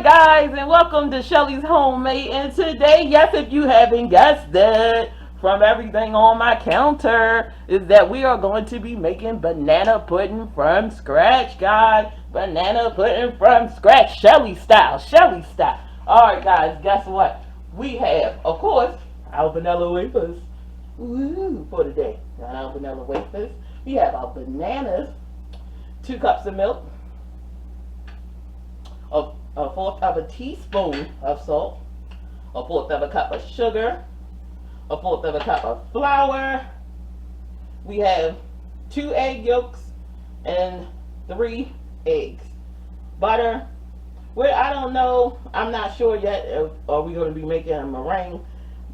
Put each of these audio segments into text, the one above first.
guys, and welcome to Shelly's Homemade. And today, yes, if you haven't guessed it from everything on my counter, is that we are going to be making banana pudding from scratch, guys. Banana pudding from scratch, Shelly style, Shelly style. Alright, guys, guess what? We have, of course, our vanilla wafers. Woo, for today. Got our vanilla wafers. We have our bananas, 2 cups of milk, a fourth of a teaspoon of salt, a fourth of a cup of sugar, a fourth of a cup of flour. We have 2 egg yolks and 3 eggs. Butter. Well, I don't know. I'm not sure yet if are we going to be making a meringue,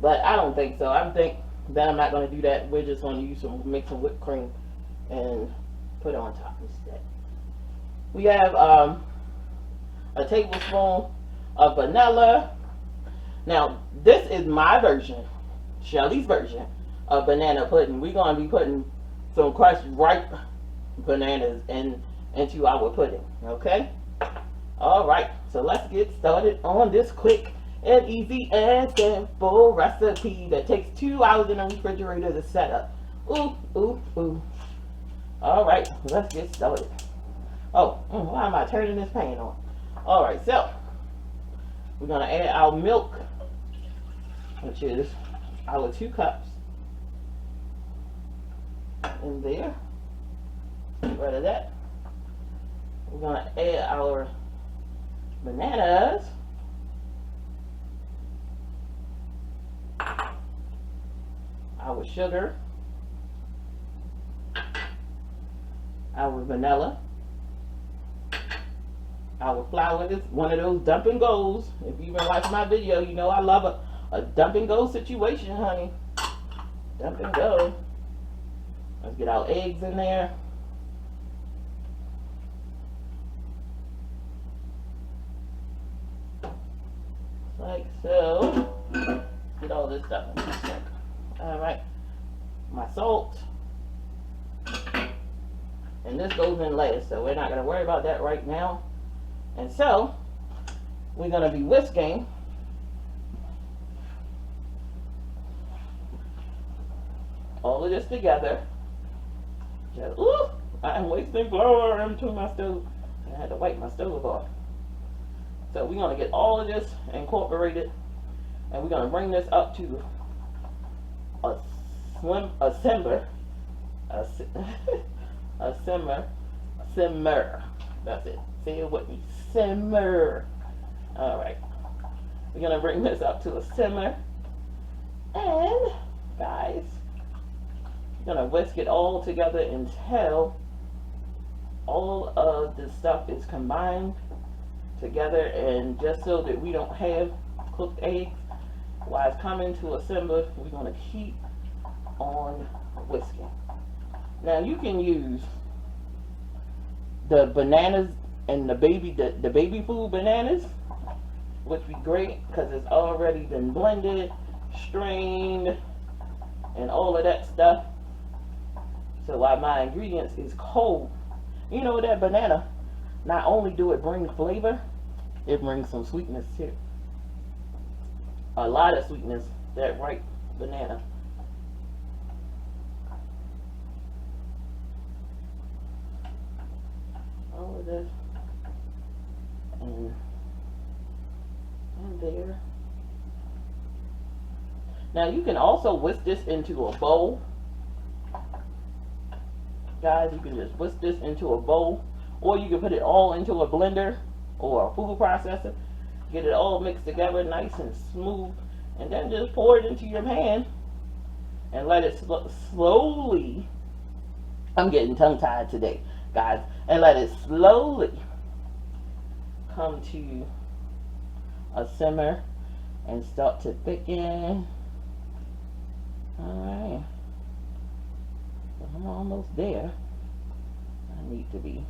but I don't think so. I think that I'm not going to do that. We're just going to use make some whipped cream and put it on top instead. We have a tablespoon of vanilla. Now, this is my version, Shelly's version of banana pudding. We're going to be putting some crushed ripe bananas into our pudding, okay? All right, so let's get started on this quick and easy and simple recipe that takes 2 hours in the refrigerator to set up. Ooh, ooh, ooh. All right, let's get started. Oh, why am I turning this pan on? All right, so we're gonna add our milk, which is our 2 cups in there. Get rid of that. We're gonna add our bananas, our sugar, our vanilla, our flour. Is one of those dump and goes. If you even watch my video, you know I love a dump and go situation, honey. Dump and go. Let's get our eggs in there. Like so. Get all this stuff in there. Alright. My salt. And this goes in last, so we're not going to worry about that right now. And so, we're going to be whisking all of this together. Just, ooh, I'm wasting flour into my stove. I had to wipe my stove off. So we're going to get all of this incorporated, and we're going to bring this up to a simmer. That's it. Say it with me. Simmer. Alright. We're going to bring this up to a simmer. And, guys, we're going to whisk it all together until all of the stuff is combined together. And just so that we don't have cooked eggs while it's coming to a simmer, we're going to keep on whisking. Now, you can use the bananas and the baby food bananas, which be great because it's already been blended, strained, and all of that stuff. So while my ingredients is cold, you know that banana, not only do it bring flavor, it brings some sweetness too. A lot of sweetness, that ripe banana. All of this and there. Now you can also whisk this into a bowl. Guys, you can just whisk this into a bowl, or you can put it all into a blender or a food processor. Get it all mixed together nice and smooth, and then just pour it into your pan and let it slowly, I'm getting tongue tied today, guys, and let it slowly come to a simmer and start to thicken. Alright, I'm almost there. I need to be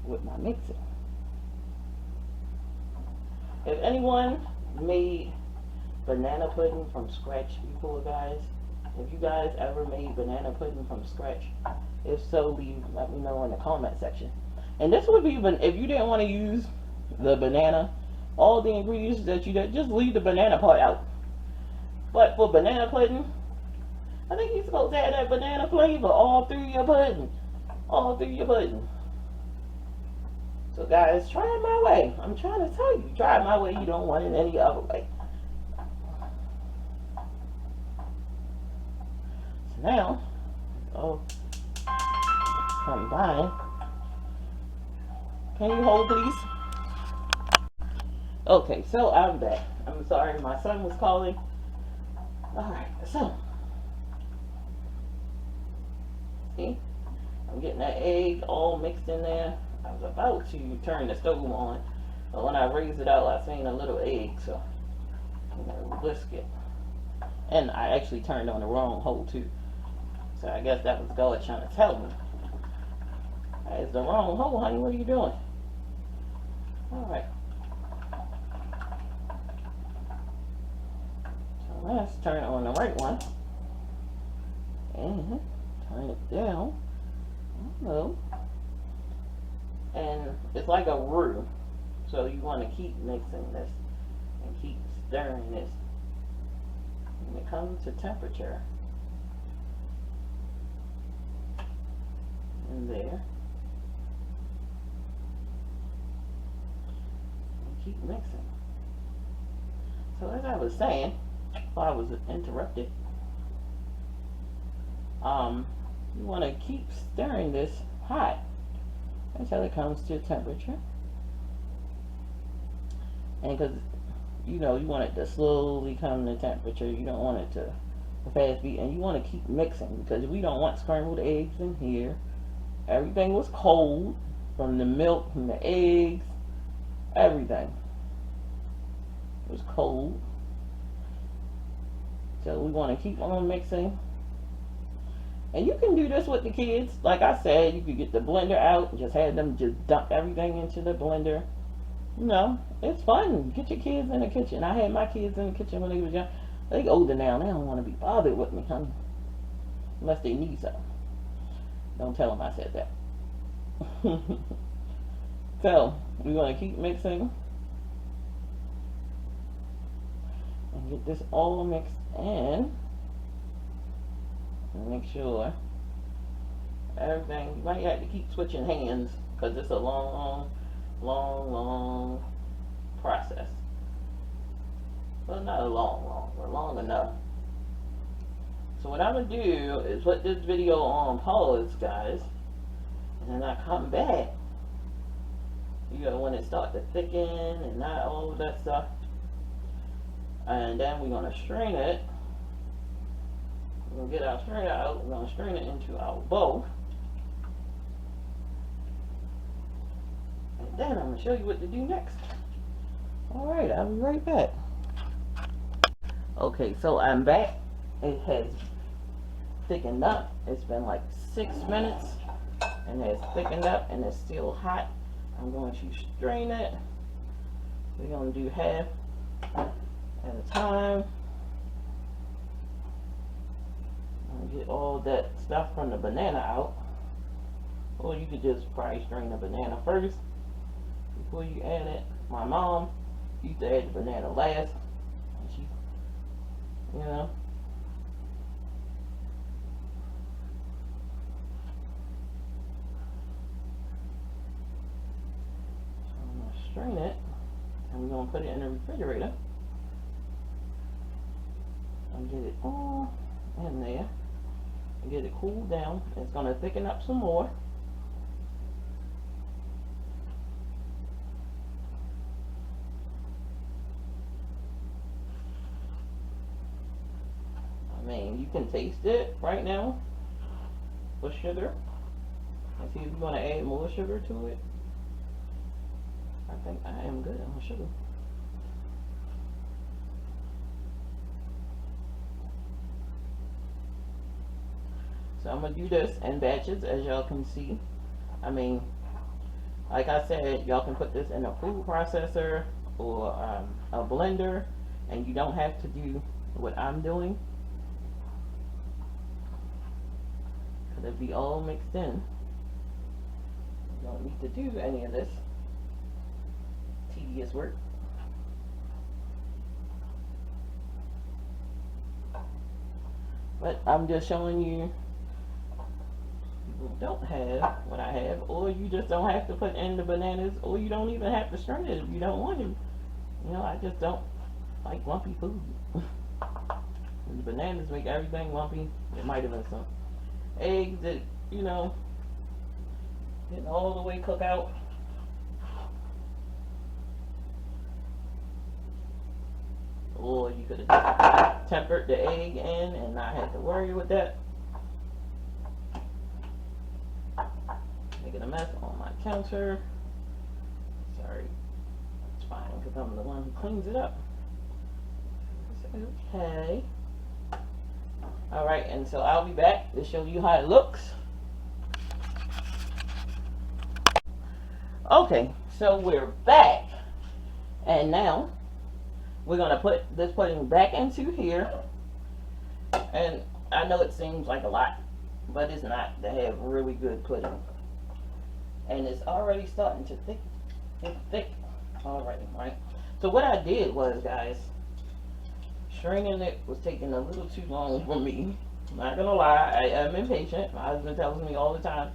with my mixing. If anyone made banana pudding from scratch before, guys, if you guys ever made banana pudding from scratch, if so, let me know in the comment section. And this would be even if you didn't want to use the banana, all the ingredients that you did, just leave the banana part out. But for banana pudding, I think you're supposed to have that banana flavor all through your pudding. All through your pudding. So guys, try it my way. I'm trying to tell you, try it my way. You don't want it any other way. So now, oh, combine. Can you hold, please? Okay, so I'm back. I'm sorry, my son was calling. Alright, so. See? I'm getting that egg all mixed in there. I was about to turn the stove on, but when I raised it out, I seen a little egg, so I'm gonna whisk it. And I actually turned on the wrong hole too. So I guess that was God trying to tell me. That is the wrong hole, honey. What are you doing? Alright. So let's turn on the right one. And turn it down. Hello. And it's like a roux. So you want to keep mixing this and keep stirring this. When it comes to temperature. In there. And keep mixing. So as I was saying, while I was interrupted, you want to keep stirring this hot until it comes to temperature. And because you know you want it to slowly come to temperature, you don't want it to fast beat, and you want to keep mixing because we don't want scrambled eggs in here. Everything was cold, from the milk, from the eggs, everything was cold. So we want to keep on mixing. And you can do this with the kids. Like I said, you could get the blender out and just have them just dump everything into the blender. You know, it's fun. Get your kids in the kitchen. I had my kids in the kitchen when they was young. They older now. They don't want to be bothered with me, honey. Unless they need something. Don't tell them I said that. So, we want to keep mixing. And get this all mixed in. And make sure everything, you might have to keep switching hands because it's a long process. Well, not a long, but long enough. So what I'm going to do is put this video on pause, guys, and then I come back, you know, when it starts to thicken and not all of that stuff, and then we're going to strain it. We're going to get our strainer out. We're going to strain it into our bowl. And then I'm going to show you what to do next. Alright, I'll be right back. Okay, so I'm back. It has thickened up. It's been like 6 minutes. And it's thickened up and it's still hot. I'm going to strain it. We're going to do half at a time. Get all that stuff from the banana out, or you could just probably strain the banana first before you add it. My mom used to add the banana last, and she, you know, so I'm gonna strain it, and we're gonna put it in the refrigerator and get it all in there. Get it cooled down. It's going to thicken up some more. I mean, you can taste it right now with sugar. Let's see if you want to add more sugar to it. I think I am good on sugar. So I'm going to do this in batches, as y'all can see. I mean, like I said, y'all can put this in a food processor or a blender, and you don't have to do what I'm doing. Because it'll be all mixed in. You don't need to do any of this. tedious work. But I'm just showing you, people don't have what I have, or you just don't have to put in the bananas, or you don't even have to strain it if you don't want to. You know, I just don't like lumpy food. The bananas make everything lumpy. There might have been some eggs that, you know, didn't all the way cook out. Or you could have tempered the egg in and not had to worry with that. Making a mess on my counter. Sorry. It's fine because I'm the one who cleans it up. Okay. Alright, and so I'll be back to show you how it looks. Okay, so we're back. And now we're going to put this pudding back into here. And I know it seems like a lot, but it's not to have really good pudding. And it's already starting to get thick already, right? So what I did was, guys, straining it was taking a little too long for me. I'm not gonna lie, I am impatient. My husband tells me all the time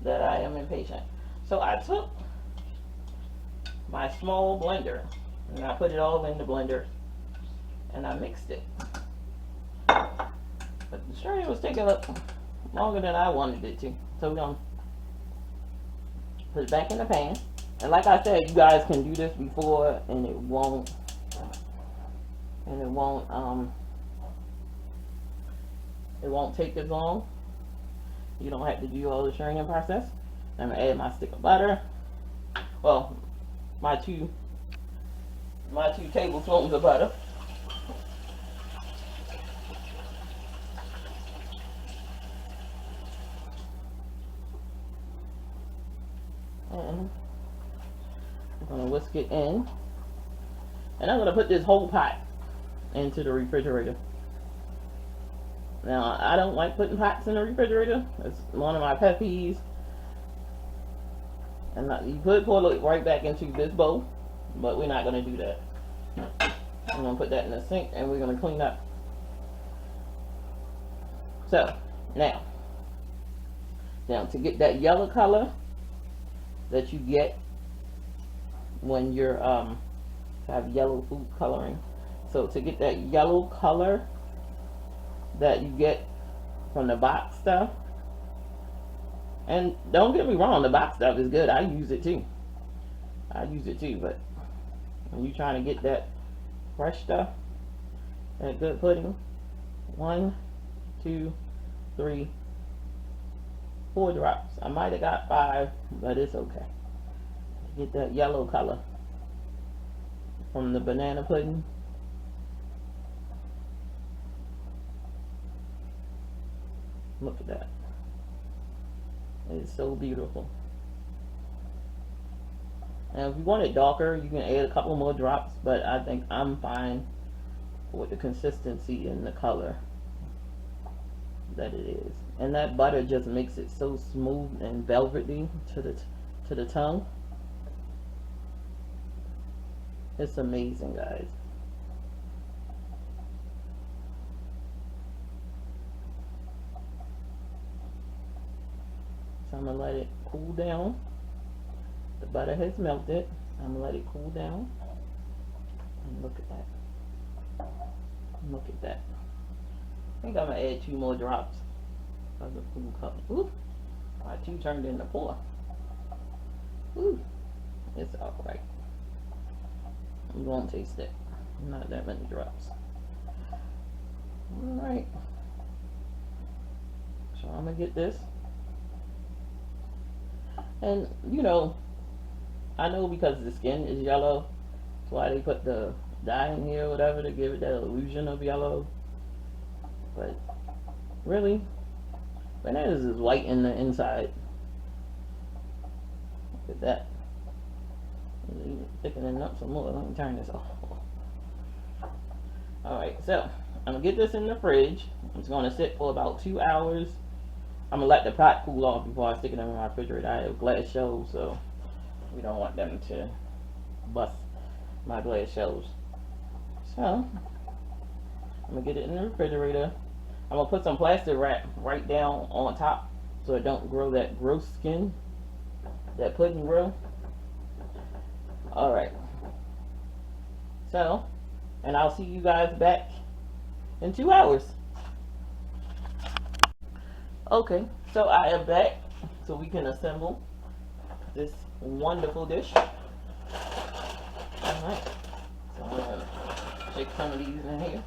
that I am impatient. So I took my small blender and I put it all in the blender and I mixed it. But the straining was taking up longer than I wanted it to. So we're gonna put it back in the pan. And like I said, you guys can do this before and it won't take as long. You don't have to do all the straining process. I'm gonna add my stick of butter. Well, my two tablespoons of butter. And I'm gonna whisk it in. And I'm gonna put this whole pot into the refrigerator. Now, I don't like putting pots in the refrigerator. It's one of my pet peeves. And you could pour it right back into this bowl, but we're not going to do that. I'm going to put that in the sink and we're going to clean up. So, now to get that yellow color that you get when you're have yellow food coloring. So to get that yellow color that you get from the box stuff, and don't get me wrong, the box stuff is good. I use it too, but when you're trying to get that fresh stuff, that good pudding, 1, 2, 3, 4 drops. I might have got 5, but it's okay. Get that yellow color from the banana pudding. Look at that. It's so beautiful. Now if you want it darker, you can add a couple more drops, but I think I'm fine with the consistency and the color that it is. And that butter just makes it so smooth and velvety to the tongue. It's amazing, guys. So I'm gonna let it cool down. The butter has melted. I'm gonna let it cool down. And look at that. Look at that. I think I'm gonna add 2 more drops of the food color. Ooh, my 2 turned into 4. Ooh, it's alright. You won't taste it. Not that many drops. Alright. So I'm gonna get this. And you know, I know because the skin is yellow, that's why they put the dye in here or whatever to give it that illusion of yellow. But really, bananas is white in the inside. Look at that. It's even thickening up some more. Let me turn this off. Alright, so I'm gonna get this in the fridge. It's gonna sit for about 2 hours. I'm gonna let the pot cool off before I stick it in my refrigerator. I have glass shelves, so we don't want them to bust my glass shells. So I'm gonna get it in the refrigerator. I'm gonna put some plastic wrap right down on top so it don't grow that gross skin that pudding grow. All right. So, and I'll see you guys back in 2 hours. Okay, so I am back so we can assemble this wonderful dish. Alright, so I'm going to shake some of these in here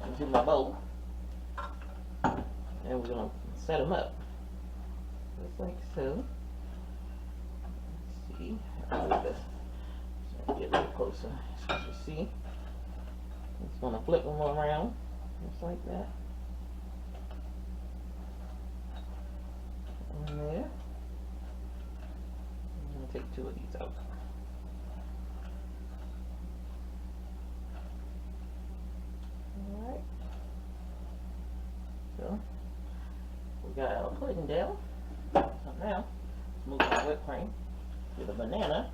into my bowl. And we're going to set them up. Just like so. Let's see. I'll do this. So get a little closer. So you see. Just going to flip them around. Just like that. In there. I'm going to take 2 of these out. Alright. So, we got our pudding down. So now, let's move our whipped cream to the banana.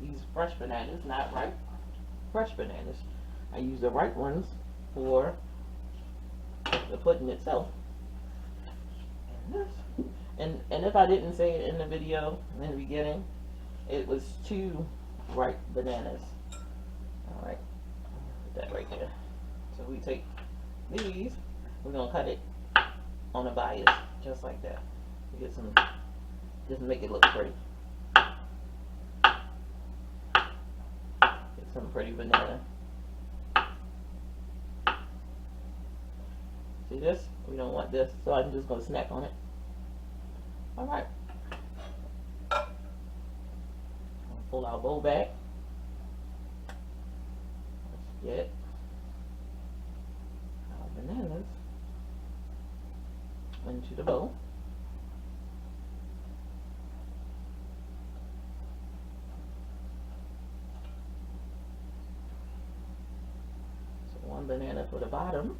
These fresh bananas, not ripe. Fresh bananas. I use the ripe ones for the pudding itself. And if I didn't say it in the video in the beginning, it was 2 ripe bananas. Alright, put that right there. So we take these, we're going to cut it on a bias, just like that. Get some, just make it look pretty. Get some pretty banana. See this? We don't want this, so I'm just going to snack on it. Alright. Pull our bowl back. Let's get our bananas into the bowl. So 1 banana for the bottom.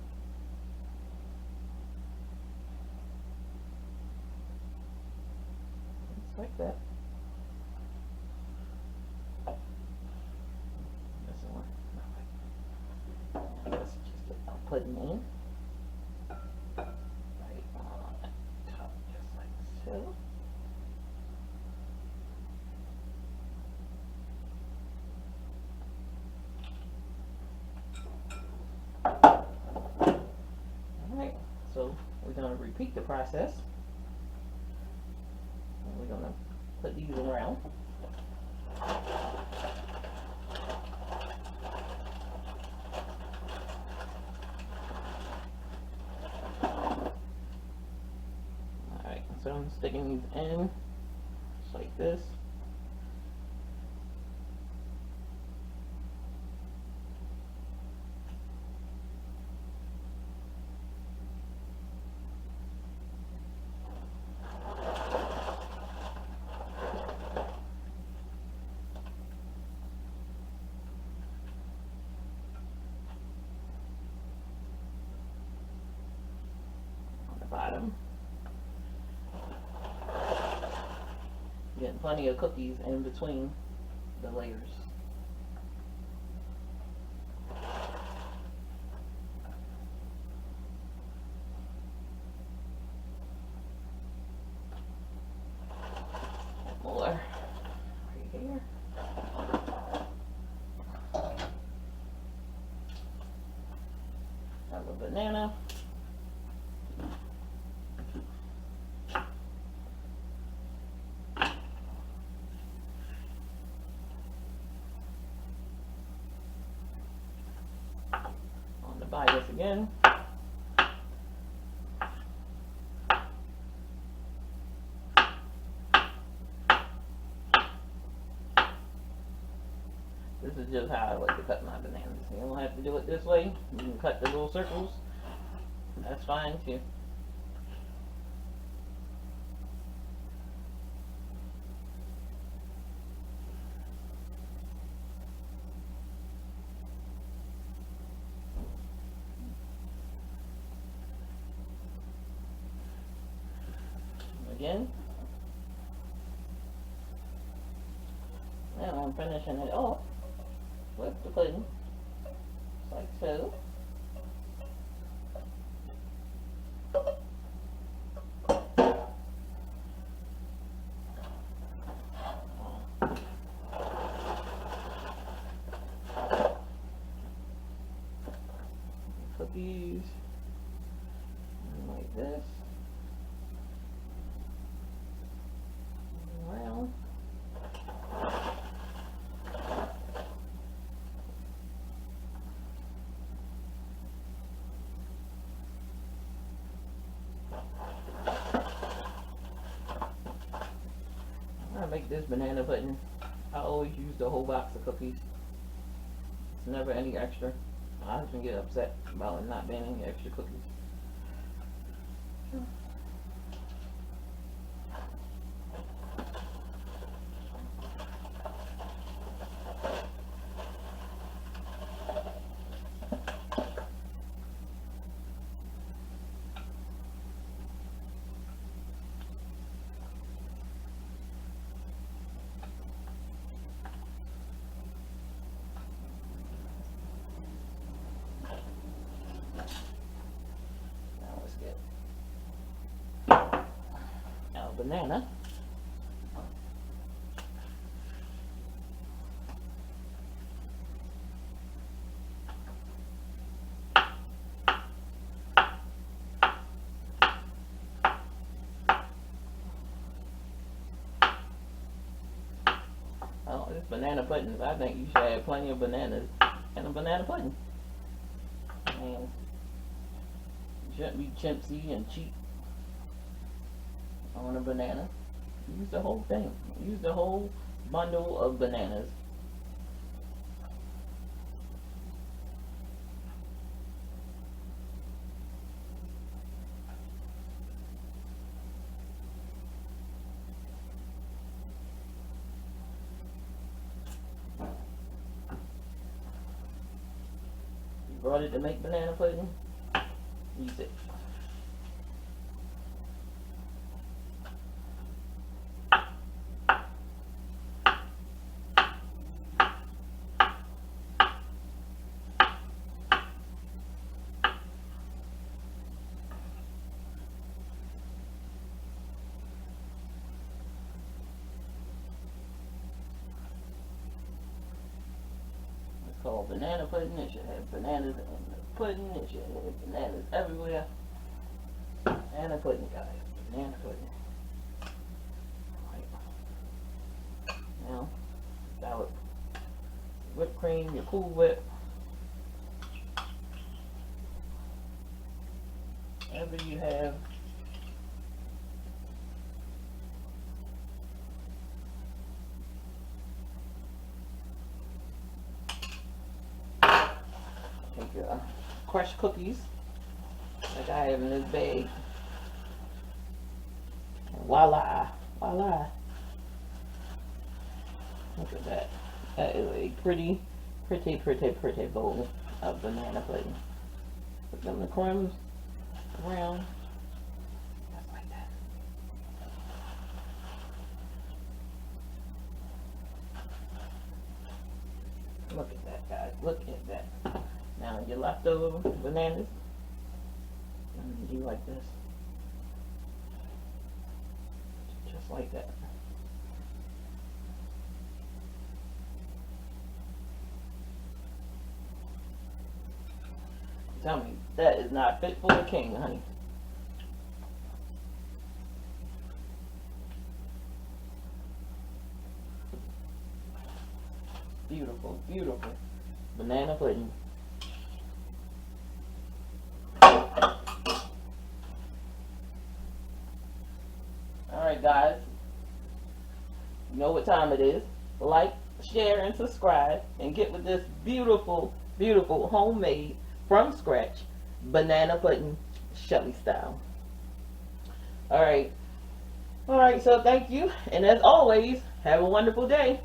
Just like that. This one. Let's just get our pudding in. Right on top, just like so. Alright, so we're going to repeat the process. And we're going to put these around. Alright, so I'm sticking these in just like this. Bottom. Getting plenty of cookies in between the layers. More right here. Have a banana. Buy this again. This is just how I like to cut my bananas. You don't have to do it this way. You can cut the little circles. That's fine too. Again. Now I'm finishing it off with the pudding, like so. Cookies like this around. I make this banana pudding. I always use the whole box of cookies. It's never any extra. My husband get upset about it not being any extra cookies. Banana. Oh, this banana pudding. I think you should have plenty of bananas and a banana pudding. And you shouldn't be chimpsy and cheap on a banana. Use the whole thing. Use the whole bundle of bananas. You brought it to make banana pudding? Use it. Called banana pudding. It should have bananas in the pudding. It should have bananas everywhere. Banana pudding, guys. Banana pudding. Right. Now, salad, whipped cream, your Cool Whip. Whatever you have. Take your crushed cookies, like I have in this bag. And voila, voila. Look at that. That is a pretty bowl of banana pudding. Put them the crumbs around, just like that. Look at that, guys. Look at that. Now your leftover bananas, and do like this, just like that. Tell me, that is not fit for a king, honey. Beautiful, beautiful banana pudding. Alright guys, you know what time it is. Like, share, and subscribe, and get with this beautiful, beautiful homemade, from scratch, banana pudding, Shelly style. Alright, so thank you, and as always, have a wonderful day.